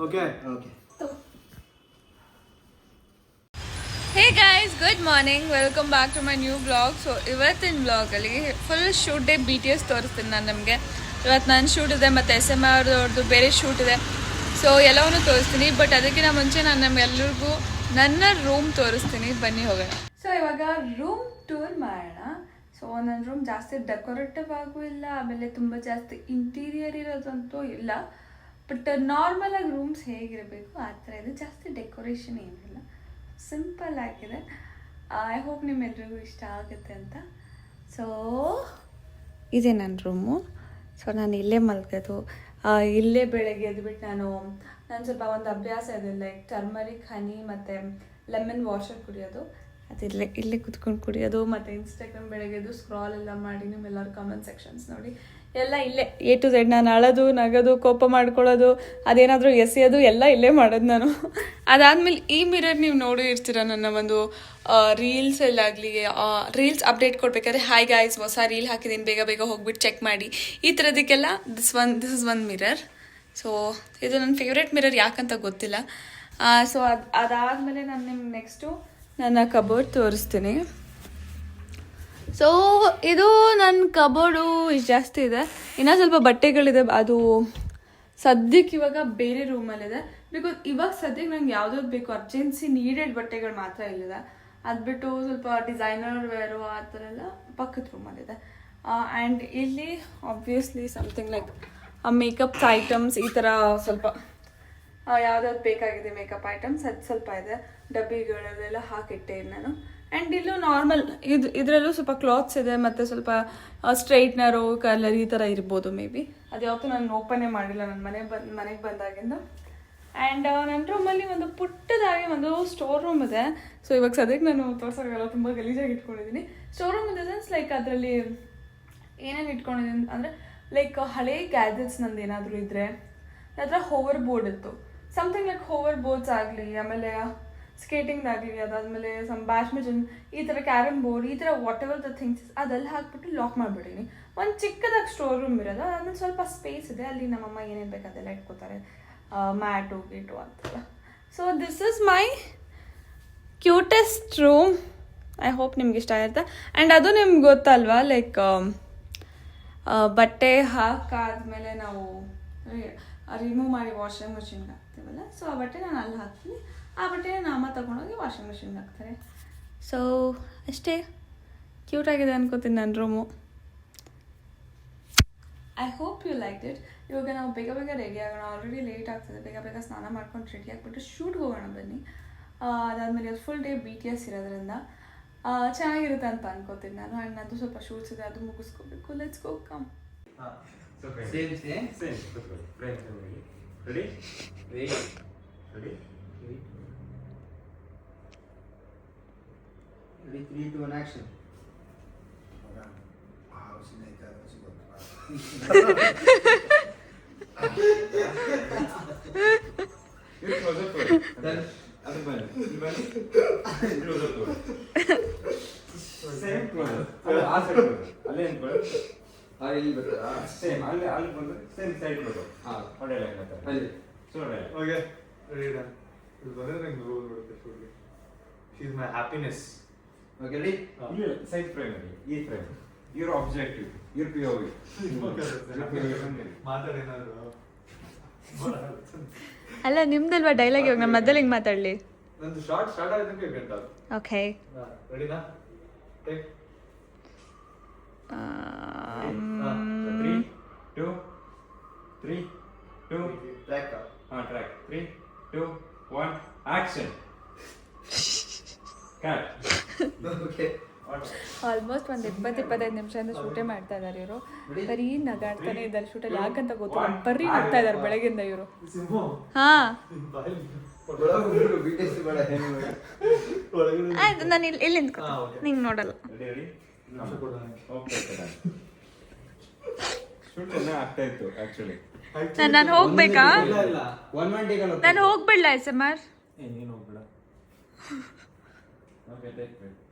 Okay hey guys, good morning, welcome back to my new blog. So ಇವತ್ತಿನ ಬ್ಲಾಗಲ್ಲಿ full shoot day BTS ತೋರಿಸ್ತೀನಿ ನಾನು ನಿಮಗೆ. ಇವತ್ತು ನನ್ನ ಶೂಟ್ ಇದೆ ಮತ್ತು SM ಅವ್ರದ್ದು ಬೇರೆ ಶೂಟ್ ಇದೆ. ಸೊ ಎಲ್ಲವನ್ನೂ ತೋರಿಸ್ತೀನಿ. ಬಟ್ ಅದಕ್ಕಿಂತ ಮುಂಚೆ ನಾನು ನಮ್ಗೆಲ್ಲರಿಗೂ ನನ್ನ ರೂಮ್ ತೋರಿಸ್ತೀನಿ, ಬನ್ನಿ ಹೋಗೋಣ. ಸೊ ಇವಾಗ ರೂಮ್ ಟೂರ್ ಮಾಡೋಣ. ಸೊ ನನ್ನ ರೂಮ್ ಜಾಸ್ತಿ ಡೆಕೋರೇಟಿವ್ ಆಗೂ ಇಲ್ಲ, ಆಮೇಲೆ ತುಂಬ ಜಾಸ್ತಿ ಇಂಟೀರಿಯರ್ ಇರೋದಂತೂ ಇಲ್ಲ. ಬಟ್ ನಾರ್ಮಲಾಗಿ ರೂಮ್ಸ್ ಹೇಗಿರಬೇಕು ಆ ಥರ ಇದೆ, ಜಾಸ್ತಿ ಡೆಕೋರೇಷನ್ ಏನಿಲ್ಲ, ಸಿಂಪಲ್ ಆಗಿದೆ. ಐ ಹೋಪ್ ನಿಮ್ಮೆಲ್ರಿಗೂ ಇಷ್ಟ ಆಗುತ್ತೆ ಅಂತ. ಸೊ ಇದೆ ನನ್ನ ರೂಮು. ಸೊ ನಾನು ಇಲ್ಲೇ ಮಲ್ಗೋದು, ಇಲ್ಲೇ ಬೆಳಗ್ಗೆ ಎದ್ಬಿಟ್ಟು ನಾನು ಸ್ವಲ್ಪ ಒಂದು ಅಭ್ಯಾಸ ಇದೆ, ಲೈಕ್ ಟರ್ಮರಿಕ್ ಹನಿ ಮತ್ತು ಲೆಮನ್ ವಾಷರ್ ಕುಡಿಯೋದು. ಅದು ಇಲ್ಲೇ ಕುತ್ಕೊಂಡು ಕುಡಿಯೋದು. ಮತ್ತು ಇನ್ಸ್ಟಾಗ್ರಾಮ್ ಬೆಳಗ್ಗೆದು ಸ್ಕ್ರಾಲ್ ಎಲ್ಲ ಮಾಡಿ ನಿಮ್ಮೆಲ್ಲರೂ ಕಮೆಂಟ್ ಸೆಕ್ಷನ್ಸ್ ನೋಡಿ ಎಲ್ಲ ಇಲ್ಲೇ A to Z. ನಾನು ಅಳೋದು, ನಗೋದು, ಕೋಪ ಮಾಡ್ಕೊಳ್ಳೋದು, ಅದೇನಾದರೂ ಎಸೆಯೋದು ಎಲ್ಲ ಇಲ್ಲೇ ಮಾಡೋದು ನಾನು. ಅದಾದಮೇಲೆ ಈ ಮಿರರ್ ನೀವು ನೋಡಿ ಇರ್ತೀರ ನನ್ನ ಒಂದು ರೀಲ್ಸಲ್ಲಾಗಲಿ, ರೀಲ್ಸ್ ಅಪ್ಡೇಟ್ ಕೊಡಬೇಕಾದ್ರೆ ಹಾಯ್ ಗಾಯ್ಸ್ ಹೊಸ ರೀಲ್ ಹಾಕಿದ್ದೀನಿ, ಬೇಗ ಬೇಗ ಹೋಗ್ಬಿಟ್ಟು ಚೆಕ್ ಮಾಡಿ, ಈ ಥರದಕ್ಕೆಲ್ಲ this is one mirror. So ಇದು ನನ್ನ ಫೇವ್ರೆಟ್ ಮಿರರ್, ಯಾಕಂತ ಗೊತ್ತಿಲ್ಲ. ಸೊ ಅದಾದಮೇಲೆ ನಾನು ನಿಮ್ಗೆ ನೆಕ್ಸ್ಟು ನನ್ನ ಕಬೋರ್ಡ್ ತೋರಿಸ್ತೀನಿ. ಸೊ ಇದು ನನ್ನ ಕಬೋರ್ಡು ಇಷ್ಟು ಜಾಸ್ತಿ ಇದೆ. ಇನ್ನೂ ಸ್ವಲ್ಪ ಬಟ್ಟೆಗಳಿದೆ, ಅದು ಸದ್ಯಕ್ಕೆ ಇವಾಗ ಬೇರೆ ರೂಮಲ್ಲಿದೆ. ಬಿಕಾಸ್ ಇವಾಗ ಸದ್ಯಕ್ಕೆ ನಂಗೆ ಯಾವುದಾದ್ರು ಬೇಕು ಅರ್ಜೆನ್ಸಿ ನೀಡೆಡ್ ಬಟ್ಟೆಗಳು ಮಾತ್ರ ಇಲ್ಲಿದೆ. ಅದು ಬಿಟ್ಟು ಸ್ವಲ್ಪ ಡಿಸೈನರ್ ವೇರು ಆ ಥರ ಎಲ್ಲ ಪಕ್ಕದ ರೂಮಲ್ಲಿದೆ. ಆ್ಯಂಡ್ ಇಲ್ಲಿ obviously something like makeups items, ಈ ಥರ ಸ್ವಲ್ಪ ಯಾವುದಾದ್ರು ಬೇಕಾಗಿದೆ ಮೇಕಪ್ ಐಟಮ್ಸ್, ಅದು ಸ್ವಲ್ಪ ಇದೆ. ಡಬ್ಬಿಗಳಲ್ಲೆಲ್ಲ ಹಾಕಿಟ್ಟೆ ನಾನು. ಆ್ಯಂಡ್ ಇಲ್ಲೂ ನಾರ್ಮಲ್ ಇದರಲ್ಲೂ ಸ್ವಲ್ಪ ಕ್ಲಾತ್ಸ್ ಇದೆ, ಮತ್ತು ಸ್ವಲ್ಪ ಸ್ಟ್ರೈಟ್ನರು, ಕಲರ್ ಈ ಥರ ಇರ್ಬೋದು ಮೇ ಬಿ. ಅದು ಯಾವತ್ತೂ ನಾನು ಓಪನೇ ಮಾಡಿಲ್ಲ ನನ್ನ ಮನೆಗೆ ಬಂದಾಗಿಂದ. ಆ್ಯಂಡ್ ನನ್ನ ರೂಮಲ್ಲಿ ಒಂದು ಪುಟ್ಟದಾಗಿ ಒಂದು ಸ್ಟೋರ್ ರೂಮ್ ಇದೆ. ಸೊ ಇವಾಗ ಸದ್ಯಕ್ಕೆ ನಾನು ತೋರ್ಸೋಕ್ಕಾಗಲ್ಲ, ತುಂಬ ಗಲೀಜಾಗಿ ಇಟ್ಕೊಂಡಿದ್ದೀನಿ. Store room in the sense like ಅದರಲ್ಲಿ ಏನೇನು ಇಟ್ಕೊಂಡಿದ್ದೀನಿ ಅಂದರೆ ಲೈಕ್ ಹಳೇ ಗ್ಯಾಜೆಟ್ಸ್ ನಂದು ಏನಾದರೂ ಇದ್ದರೆ, ಅದರ ಹೋವರ್ ಬೋರ್ಡ್ ಇತ್ತು, ಸಮಥಿಂಗ್ ಲೈಕ್ ಹೋವರ್ ಬೋರ್ಡ್ಸ್ ಆಗಲಿ, ಆಮೇಲೆ ಸ್ಕೇಟಿಂಗ್ದಾಗಲಿ, ಅದಾದಮೇಲೆ ಸಮ್ ಬ್ಯಾಡ್ಮಿಂಟನ್, ಈ ಥರ ಕ್ಯಾರಮ್ ಬೋರ್ಡ್, ಈ ಥರ ವಾಟ್ ಎವರ್ ದ ಥಿಂಗ್ಸ್ ಅದೆಲ್ಲ ಹಾಕ್ಬಿಟ್ಟು ಲಾಕ್ ಮಾಡಿಬಿಟ್ಟಿನಿ. ಒಂದು ಚಿಕ್ಕದಾಗಿ ಸ್ಟೋರ್ ರೂಮ್ ಇರೋದು, ಅದಾದ್ಮೇಲೆ ಸ್ವಲ್ಪ ಸ್ಪೇಸ್ ಇದೆ, ಅಲ್ಲಿ ನಮ್ಮಮ್ಮ ಏನೇನು ಬೇಕು ಅದೆಲ್ಲ ಇಟ್ಕೋತಾರೆ, ಮ್ಯಾಟು ಗೀಟು ಅಂತೆಲ್ಲ. So this is my cutest room. I hope ನಿಮ್ಗೆ ಇಷ್ಟ ಆಗುತ್ತೆ. ಆ್ಯಂಡ್ ಅದು ನಿಮ್ಗೆ ಗೊತ್ತಲ್ವಾ, ಲೈಕ್ ಬಟ್ಟೆ ಹಾಕಾದ್ಮೇಲೆ ನಾವು ರಿಮೂವ್ ಮಾಡಿ ವಾಷಿಂಗ್ ಮಿಷಿನ್ಗೆ ಹಾಕ್ತೀವಲ್ಲ, ಸೊ ಆ ಬಟ್ಟೆ ನಾನು ಅಲ್ಲಿ ಹಾಕ್ತೀನಿ, ಆ ಬಟ್ಟೆನ ನಮ್ಮ ತಗೊಂಡೋಗಿ ವಾಷಿಂಗ್ ಮಿಷಿನ್ಗೆ ಹಾಕ್ತಾರೆ. ಸೊ ಅಷ್ಟೇ, ಕ್ಯೂಟಾಗಿದೆ ಅನ್ಕೋತೀನಿ ನನ್ನ room. I hope you like it. ಇವಾಗ ನಾವು ಬೇಗ ಬೇಗ ರೆಡಿ ಆಗೋಣ, ಆಲ್ರೆಡಿ ಲೇಟ್ ಆಗ್ತದೆ. ಬೇಗ ಬೇಗ ಸ್ನಾನ ಮಾಡ್ಕೊಂಡು ರೆಡಿ ಆಗಿಬಿಟ್ಟು ಶೂಟ್ಗೆ ಹೋಗೋಣ ಬನ್ನಿ. ಅದಾದಮೇಲೆ ಅದು ಫುಲ್ ಡೇ BTS ಇರೋದ್ರಿಂದ ಚೆನ್ನಾಗಿರುತ್ತೆ ಅಂತ ಅನ್ಕೋತೀನಿ ನಾನು. ಆ್ಯಂಡ್ ಅದು ಸ್ವಲ್ಪ ಶೂಟ್ಸ್ ಇದೆ, ಅದು ಮುಗಿಸ್ಕೋಬೇಕು. Let's go, come. Ready, 3, 2, 1, action. She's my happiness. Okay, ready? Side frame, E frame. Your objective, your POV. ಅಲ್ಲ ನಿಮ್ದಲ್ವಾ ಡೈಲಾಗ್, ಇವಾಗ ನಮ್ಮ ಮಧ್ಯದಲ್ಲಿ ಹಿಂಗೆ ಮಾತಾಡಲಿ. ನಂದು ಸ್ಟಾರ್ಟ್ ಆಗಿದ್ದಕ್ಕೆ you can talk. ಓಕೆ, ರೆಡಿನಾ? Take 3, 2 Track. track 3, 2, 1 action. Cut. Okay. Almost ಒಂದು 20-25 ನಿಮಿಷದಿಂದ ಶೂಟೇ ಮಾಡ್ತಾ ಇದ್ದಾರೆ ಇವರು. ಬರೀ ನಗಾಡ್ತಾನೆ ಇದ್ದಾರೆ ಶೂಟಲ್ಲಿ, ಯಾಕಂತ ಗೊತ್ತಿಲ್ಲ, ಬರೀ ನಗ್ತಾ ಇದ್ದಾರೆ ಬೆಳಗ್ಗಿಂದ ಇವರು. ಹಾಂ ಆಯ್ತು, ನಾನು ಇಲ್ಲಿ ನಿಂತ್ಕೊ, ನಿಂಗೆ ನೋಡಲ್ಲ. ನಾನು ಹೋಗ್ಬೇಕಾ? ನಾನು ಹೋಗ್ಬಿಡ್ಲ SMR?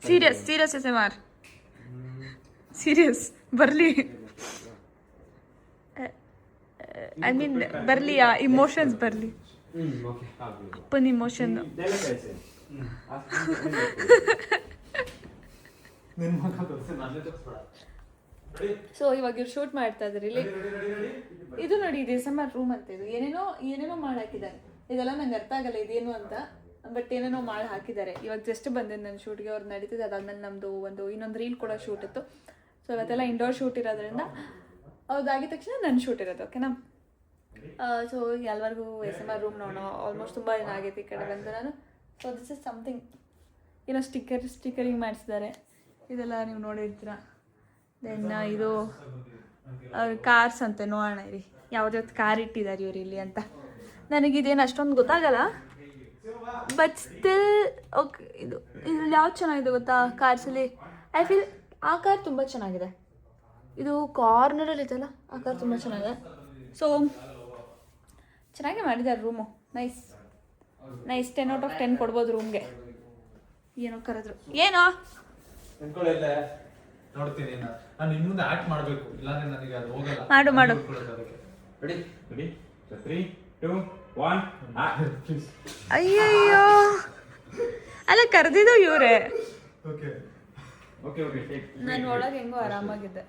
ಸೀರಿಯಸ್ SMR, ಸೀರಿಯಸ್ ಬರಲಿ. ಐ ಮೀನ್ ಬರಲಿ, ಇಮೋಷನ್ಸ್ ಬರಲಿ. Okay. ಅಪ್ಪನ ಇಮೋಷನ್. ಸೊ ಇವಾಗ ಇವ್ರು ಶೂಟ್ ಮಾಡ್ತಾ ಇದ್ರಿ ಇಲ್ಲಿ. ಇದು ನೋಡಿ, ಇದು SMR ರೂಮ್ ಅಂತ. ಇದು ಏನೇನೋ ಮಾಡಿ ಹಾಕಿದ್ದಾರೆ. ಇದೆಲ್ಲ ನಂಗೆ ಅರ್ಥ ಆಗಲ್ಲ ಇದೇನು ಅಂತ, ಬಟ್ ಏನೇನೋ ಮಾಡಿ ಹಾಕಿದ್ದಾರೆ. ಇವಾಗ ಜಸ್ಟ್ ಬಂದಿದ್ದು ನನ್ನ ಶೂಟ್ಗೆ, ಅವ್ರು ನಡೀತಿದೆ. ಅದಾದ್ಮೇಲೆ ನಮ್ಮದು ಇನ್ನೊಂದು ರೀಲ್ ಕೂಡ ಶೂಟ್ ಇತ್ತು. ಸೊ ಇವತ್ತೆಲ್ಲ ಇಂಡೋರ್ ಶೂಟ್ ಇರೋದ್ರಿಂದ ಅದಾಗಿದ ತಕ್ಷಣ ನನ್ನ ಶೂಟ್ ಇರೋದು. ಓಕೆನಾ? ಸೊ ಎಲ್ಲರಿಗೂ SMR ರೂಮ್ ನೋಡೋಣ. ಆಲ್ಮೋಸ್ಟ್ ತುಂಬ ದಿನ ಆಗೈತೆ ಈ ಕಡೆ ಬಂದು ನಾನು. So this is something. ಏನೋ ಸ್ಟಿಕ್ಕರಿಂಗ್ ಮಾಡಿಸಿದ್ದಾರೆ. ಇದೆಲ್ಲ ನೀವು ನೋಡಿರ್ತೀರ. ದೆನ್ ಇದು ಕಾರ್ಸ್ ಅಂತ. ನೋಡೋಣ ಇರಿ ಯಾವ್ದು ಕಾರ್ ಇಟ್ಟಿದ್ದಾರೆ ಇವ್ರು ಇಲ್ಲಿ ಅಂತ. ನನಗಿದೇನು ಅಷ್ಟೊಂದು ಗೊತ್ತಾಗಲ್ಲ, ಬಟ್ ಸ್ಟಿಲ್ ಓಕೆ. ಇದ್ರಲ್ಲಿ ಯಾವ್ದು ಚೆನ್ನಾಗಿದೆ ಗೊತ್ತಾ ಕಾರ್ಸಲ್ಲಿ? ಐ ಫೀಲ್ ಆ ಕಾರ್ ತುಂಬ ಚೆನ್ನಾಗಿದೆ. ಇದು ಕಾರ್ನರಲ್ಲಿ ಇದೆಯಲ್ಲ, ಆ ಕಾರ್ ತುಂಬ ಚೆನ್ನಾಗಿದೆ. ಸೊ ಚೆನ್ನಾಗೇ ಮಾಡಿದ್ದಾರೆ ರೂಮು. ನೈಸ್ 10 out of 10 ಕೊಡ್ಬೋದು ರೂಮ್ಗೆ. ಏನೋ ಕರೆದ್ರು. ಏನೋ ನೋಡ್ತೀನಿ ನಾನು ಇನ್ನು ಮುಂದೆ ಆಕ್ಟ್ ಮಾಡಬೇಕು, ಇಲ್ಲಾಂದ್ರೆ ನನಗೆ ಅದು ಹೋಗಲ್ಲ. ಮಾಡು. Ready 3 2 1 please. ಅಯ್ಯಯ್ಯೋ, ಅಲ್ಲ ಕರೆದಿದ್ದು ಇವರೇ. Okay take. ನಾನು ಒಳಗೆ ಹೆಂಗೋ ಆರಾಮಾಗಿದ್ದೆ.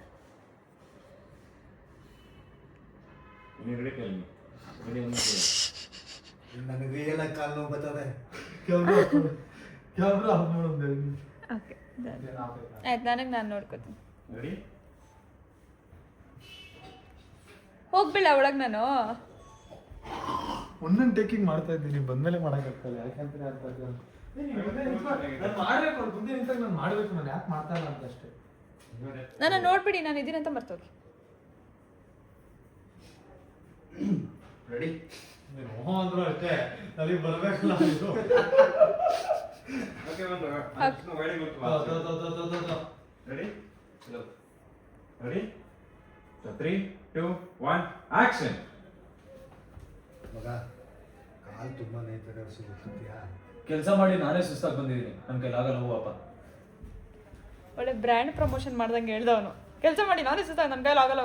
Ready tell me. ರೆಡಿ ಒಂದು ನನಗೆ ಎಲ್ಲ ಕಾಲು ನೋವು ಬರ್ತದೆ. ಕ್ಯಾಮ್ರಾ ಆಫ್ ಮಾಡು. ಓಕೆ ಆಯ್ತು, ನಾನು ನೋಡ್ಕೋತೀನಿ. ರೆಡಿ ಹೋಗ್ಬಿಡ ಒಳಗೆ. ನಾನು ಒಂದೊಂದು ಟೇಕಿಂಗ್ ಮಾಡ್ತಾ ಇದ್ದೀನಿ, ಬಂದ್ಮೇಲೆ ಮಾಡಕ್ಕಾಗ್ತಲ್ಲ. ಯಾಕಂದ್ರೆ ನಾನು ಮಾಡ್ಬೇಕು, ಅವ್ರು ಮುಂದೆ ನಿಂತಾಗ ನಾನು ಮಾಡ್ಬೇಕು. ನಾನು ಯಾಕೆ ಮಾಡ್ತಾ ಇಲ್ಲ ಅಂತ ಅಷ್ಟೇ. ನನ್ನ ನೋಡ್ಬಿಡಿ, ನಾನು ಇದೀನಿ ಅಂತ ಮರ್ತೋಗಿ. ರೆಡಿ? ಓಹೋ ಅಂದ್ರು ಅಷ್ಟೇ, ನನಗೆ ಬರ್ಬೇಕಲ್ಲ ಇದು. ಓಕೆ ಒಂದು ವೈಡಿಂಗ್ ಗೊತ್ತು. Ready ready 3 2 1 action. ಮಗ ಕಾಲು ತುಂಬಾ ನೋಯ್ತದೆ, ಸುತ್ತೀಯಾ? ಕೆಲಸ ಮಾಡಿ ನಾನೇ ಸುಸ್ತಾಗಿ ಬಂದಿದ್ದೀನಿ, ನನ್ನ ಕೈಲಾಗಲ್ಲ ಹೋಗಪ್ಪ. ಒಳ್ಳೆ ಬ್ರ್ಯಾಂಡ್ ಪ್ರಮೋಷನ್ ಮಾಡ್ದಂಗೆ ಹೇಳ್ದವನು. ಕೆಲಸ ಮಾಡಿ ನಾನೇ ಸುಸ್ತಾಗ, ನನ್ನ ಕೈಲಿ ಆಗಲ್ಲ.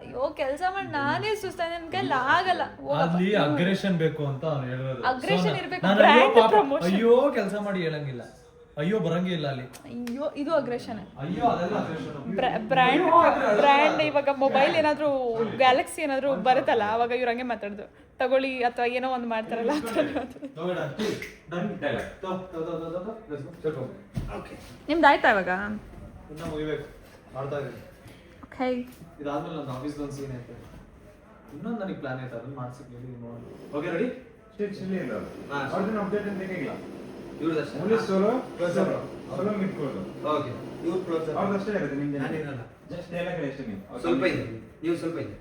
ಅಯ್ಯೋ, ಕೆಲಸ ಮಾಡಿ ನಾನೇ ಸುಸ್ತಾಗ, ನನ್ನ ಕೈಲಿ ಆಗಲ್ಲ. ಅಲ್ಲಿ ಅಗ್ರೆಷನ್ ಬೇಕು ಅಂತ ಅವ್ನು ಹೇಳಿರೋದು. ಅಗ್ರೆಷನ್ ಇರ್ಬೇಕು, ನಾನು ಬ್ರ್ಯಾಂಡ್ ಪ್ರಮೋಷನ್. ಅಯ್ಯೋ ಕೆಲಸ ಮಾಡಿ ಹೇಳಂಗಿಲ್ಲ, ಅಯ್ಯೋ ಬರಂಗೇ ಇಲ್ಲ ಅಲ್ಲಿ. ಅಯ್ಯೋ, ಇದು ಅಗ್ರೆಷನ್. ಅಯ್ಯೋ ಅದೆಲ್ಲ ಅಗ್ರೆಷನ್. ಬ್ರ್ಯಾಂಡ್ ಇವಾಗ ಮೊಬೈಲ್ ಏನಾದ್ರು ಗ್ಯಾಲಕ್ಸಿ ಏನಾದ್ರು ಬರುತ್ತಲ್ಲ, ಅವಾಗ ಇವ್ರು ಹಂಗೆ ಮಾತಾಡ್ದು ತಗೊಳ್ಳಿ ಅಥವಾ ಏನೋ ಒಂದು ಮಾಡ್ತಾರಲ್ಲ. ನಿಮ್ದು ಆಯ್ತಾ ಇವಾಗ? ಮಾಡ್ತಾ ಇದ್ದೀನಿ. ಓಕೆ, ಇದಾದ್ಮೇಲೆ ನನ್ನ ಆಫೀಸ್ ಒಂದು ಸೀನ್ ಐತೆ. ಇನ್ನೊಂದು ನನಗೆ ಪ್ಲಾನ್ ಐತೆ, ಅದನ್ನ ಮಾಡ್ಸಿಕ್ಕೆ ನೋಡಿ. Okay ready? ಸ್ಟಿಲ್ ಇಲ್ಲ ಅವ್ರನ್ನ ಅಪ್ಡೇಟ್ ಅಂತ ಏನಿಲ್ಲ. ಇವ್ರದ್ದು ಓನ್ಲಿ ಅಷ್ಟೇ. ಸೋಲೋ ನಿಂತ್ಕೊಳ್ಳೋದು. ಓಕೆ, ಇವ್ರು ಕ್ಲೋಸ್. ಅವ್ರದ್ದಷ್ಟೇ ಇರುತ್ತೆ, ನಿಮ್ದು ನಾನಿರಲ್ಲ. ಜಸ್ಟ್ ಡೈಲಾಗ್ ಅಷ್ಟೇ. ನೀವು ಸ್ವಲ್ಪ ಇದೆ, ನೀವು ಸ್ವಲ್ಪ ಇದೆ.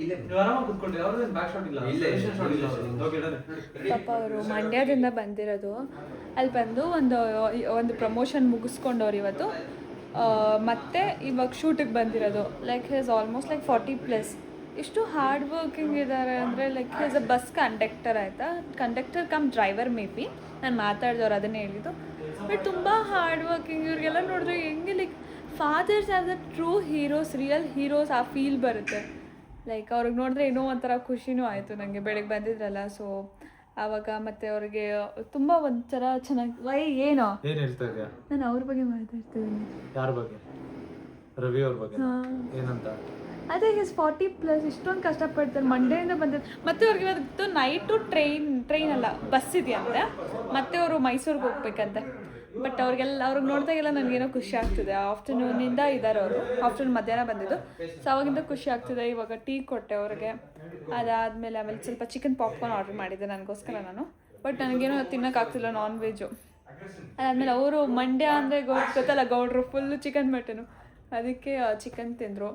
ಇಲ್ಲೇ ನೀವು ಆರಾಮಾಗಿ ಕೂತ್ಕೊಳ್ಳಿ, ಅವ್ರದ್ದೇನು ಬ್ಯಾಕ್ ಶಾಟ್ ಇಲ್ಲ, ಇಲ್ಲ, ಇಲ್ಲ. ಶಾಟ್ ಇಲ್ಲ. Okay done. ಪಾಪ ಅವರು ಮಂಡ್ಯದಿಂದ ಬಂದಿರೋದು. ಅಲ್ಲಿ ಬಂದು ಒಂದು ಪ್ರಮೋಷನ್ ಮುಗಿಸ್ಕೊಂಡವ್ರು ಇವತ್ತು. ಮತ್ತೆ ಇವಾಗ ಶೂಟಿಗೆ ಬಂದಿರೋದು. Like is almost like 40+. ಎಷ್ಟು ಹಾರ್ಡ್ ವರ್ಕಿಂಗ್ ಇದ್ದಾರೆ ಅಂದರೆ, like is a bus conductor ಆಯಿತಾ, conductor cum driver maybe. ನಾನು ಮಾತಾಡಿದವ್ರು ಅದನ್ನೇ ಹೇಳಿದ್ದು. ಬಟ್ ತುಂಬ ಹಾರ್ಡ್ ವರ್ಕಿಂಗ್. ಇವ್ರಿಗೆಲ್ಲ ನೋಡಿದ್ರೆ ಹೆಂಗೆ like fathers are the true heroes, real heroes. ಆ ಫೀಲ್ ಬರುತ್ತೆ. ಲೈಕ್ ಅವ್ರಿಗೆ ನೋಡಿದ್ರೆ ಏನೋ ಒಂಥರ ಖುಷಿನೂ ಆಯಿತು ನನಗೆ. ಬೆಳಗ್ಗೆ ಬಂದಿದ್ರಲ್ಲ, ಸೊ ಆವಾಗ ಮತ್ತೆ ಅವ್ರಿಗೆ ತುಂಬ ಒಂಥರ ಚೆನ್ನಾಗಿ. ಏನು ಹೇಳ್ತಾ ಇದ್ಯಾ? ನಾನು ಅವ್ರ ಬಗ್ಗೆ ಮಾತಾಡ್ತಿದ್ದೀನಿ. ಯಾರ ಬಗ್ಗೆ? ರವಿ ಅವ್ರ ಬಗ್ಗೆ. ಏನಂತ? ಅದೇ ಈಸ್ 40+. ಇಷ್ಟೊಂದು ಕಷ್ಟಪಡ್ತಾರೆ, ಮಂಡ್ಯದಿಂದ ಬಂದಿದ್ದು. ಮತ್ತೆ ಅವ್ರಿಗೆ ಇವತ್ತು ನೈಟು ಟ್ರೈನ್ ಅಲ್ಲ, ಬಸ್ ಇದೆಯಂತೆ. ಮತ್ತೆ ಅವರು ಮೈಸೂರಿಗೆ ಹೋಗ್ಬೇಕಂತೆ. ಬಟ್ ಅವ್ರಿಗೆ ನೋಡಿದಾಗೆಲ್ಲ ನನಗೇನೋ ಖುಷಿ ಆಗ್ತಿದೆ. ಆಫ್ಟರ್ನೂನಿಂದ ಇದ್ದಾರೆ ಅವರು. ಆಫ್ಟರ್ನೂನ್ ಮಧ್ಯಾಹ್ನ ಬಂದಿದ್ದು. ಸೊ ಅವಾಗಿಂದ ಖುಷಿ ಆಗ್ತಿದೆ. ಇವಾಗ ಟೀ ಕೊಟ್ಟೆ ಅವ್ರಿಗೆ. ಆಮೇಲೆ ಸ್ವಲ್ಪ ಚಿಕನ್ ಪಾಪ್ಕಾರ್ನ್ ಆರ್ಡ್ರ್ ಮಾಡಿದ್ದೆ ನನಗೋಸ್ಕರ ನಾನು. ಬಟ್ ನನಗೇನೋ ತಿನ್ನೋಕ್ಕಾಗ್ತಿಲ್ಲ ನಾನ್ ವೆಜ್ಜು. ಅದಾದಮೇಲೆ ಅವರು ಮಂಡ್ಯ ಅಂದರೆ ಗೊತ್ತಲ್ಲ, ಗೌಡ್ರು ಫುಲ್ಲು ಚಿಕನ್ ಮಟನು. ಅದಕ್ಕೆ ಚಿಕನ್ ತಿಂದರು.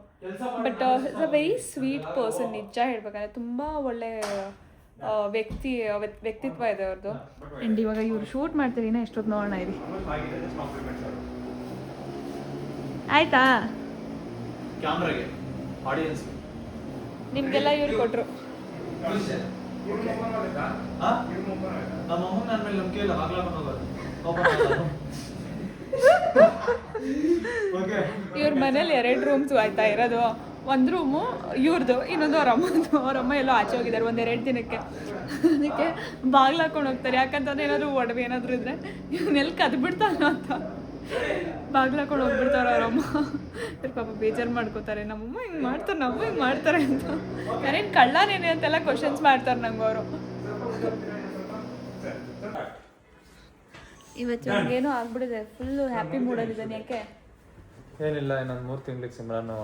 But is a very sweet person, ನಿಜ ಹೇಳ್ಬೇಕಂದ್ರೆ. ತುಂಬ ಒಳ್ಳೆ ವ್ಯಕ್ತಿತ್ವ ಇದೆ ಅವ್ರದ್ದು. ಆ್ಯಂಡ್ ಇವಾಗ ಇವ್ರು ಶೂಟ್ ಮಾಡ್ತೀರಿ, ಇನ್ನೂ ಎಷ್ಟೊತ್ತು ನೋಡೋಣ ಇರಿ. ಆಯ್ತಾ? ಕ್ಯಾಮ್ರಾಗೆ, ಆಡಿಯನ್ಸ್ ನಿಮಗೆಲ್ಲ ಇವ್ರು ಕೊಟ್ಟರು. ನಮ್ಮ ಅಮ್ಮ ನನ್ನ ಮೇಲೆ ನಂಬಿಕೆ ಇಲ್ಲ, ಆಗ್ಲಾಕೊಂಡು ಇವ್ರ ಮನೇಲಿ 2 ರೂಮ್ಸು ಆಯ್ತಾ ಇರೋದು. ಒಂದು ರೂಮು ಇವ್ರದ್ದು, ಇನ್ನೊಂದು ಅವ್ರಮ್ಮ ಎಲ್ಲೋ ಆಚೆ ಹೋಗಿದ್ದಾರೆ 1-2 ದಿನಕ್ಕೆ. ಅದಕ್ಕೆ ಬಾಗ್ಲು ಹಾಕೊಂಡು ಹೋಗ್ತಾರೆ, ಯಾಕಂತಂದ್ರೆ ಏನಾದರೂ ಒಡವೆ ಏನಾದರೂ ಇದ್ರೆ ಇವನ್ನೆಲ್ಲಿ ಕದ್ದು ಬಿಡ್ತಾನ ಅಂತ ಬಾಗ್ಲು ಹಾಕೊಂಡು ಹೋಗ್ಬಿಡ್ತಾರೆ ಅವರಮ್ಮ. ಪಾಪ ಬೇಜಾರು ಮಾಡ್ಕೋತಾರೆ, ನಮ್ಮಮ್ಮ ಹಿಂಗೆ ಮಾಡ್ತಾರೆ, ನಮ್ಮ ಹಿಂಗೆ ಮಾಡ್ತಾರೆ ಅಂತ. ನಾನೇನು ಕಳ್ಳನೇನೆ ಅಂತೆಲ್ಲ ಕ್ವಶನ್ಸ್ ಮಾಡ್ತಾರೆ ನಂಗೆ ಅವರು. ಇವತ್ತು ನನಗೇನೋ ಆಗ್ಬಿಟ್ಟಿದೆ, ಫುಲ್ಲು ಹ್ಯಾಪಿ ಮೂಡಲ್ಲಿದ್ದಾನೆ. ಯಾಕೆ? ಏನಿಲ್ಲ, ಇನ್ನೊಂದು 3 ತಿಂಗಳಿಗೆ ಸಿಮ್ರಾನು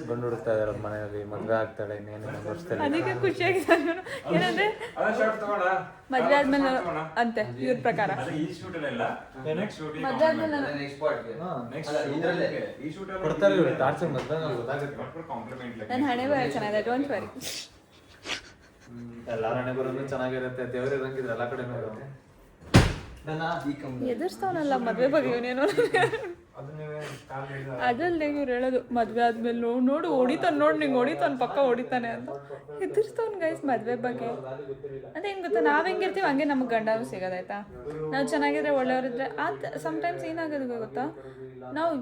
ಗಂಡು ಹುಡುಕ್ತಾ ಇದಾರೆ ಮನೆಯಲ್ಲಿ, ಮದುವೆ ಆಗ್ತಾಳೆ ಇನ್ನೇನು 1 ವರ್ಷದಲ್ಲಿ. ಅದಕ್ಕೆ ಖುಷಿಯಾಗಿದ್ದಾನೆ ಅವನು. ಏನಂದ್ರೆ ಮದುವೆ ಆದ್ಮೇಲೆ ಅಂತೆ ಇವ್ರ ಪ್ರಕಾರ ಮದುವೆ ಆದ್ಮೇಲೆ ಕೊಡ್ತಾರೆ ಇವ್ರು ಟಾರ್ಚರ್ ಮದುವೆ ಗೊತ್ತಾಗುತ್ತೆ. ನನ್ನ ಹಣೆ ಬರ ಚೆನ್ನಾಗಿದೆ, ಡೋಂಟ್ ವರಿ. ಎಲ್ಲಾರ ಹಣೆ ಬರೋದು ಚೆನ್ನಾಗಿರುತ್ತೆ, ದೇವ್ರ ಇರಂಗಿದ್ರೆ ಎಲ್ಲ ಕಡೆನೂ ಇರುತ್ತೆ. ಎದುರಿಸ್ತಾವನಲ್ಲ ಮದುವೆ ಬಗ್ಗೆ ಇವನೇನೋ. ಅದಲ್ಲದೆ ಇವ್ರು ಹೇಳೋದು ಮದುವೆ ಆದ್ಮೇಲೆ ನೋಡು ಹೊಡಿತಾನೆ, ನೋಡು ನಿಂಗೆ ಹೊಡಿತಾನೆ, ಪಕ್ಕ ಹೊಡಿತಾನೆ ಅಂತ ಎದುರಿಸ್ತಾವ್ನು ಗೈಸ್ ಮದುವೆ ಬಗ್ಗೆ. ಅದೇನು ಗೊತ್ತಾ, ನಾವು ಹೆಂಗಿರ್ತೀವಿ ಹಂಗೆ ನಮಗೆ ಗಂಡನೂ ಸಿಗೋದಾಯ್ತಾ. ನಾವು ಚೆನ್ನಾಗಿದ್ರೆ ಒಳ್ಳೆಯವರಿದ್ರೆ ಸಮ್ಟೈಮ್ಸ್ ಏನಾಗೋದು ಗೊತ್ತಾ, ನಾವು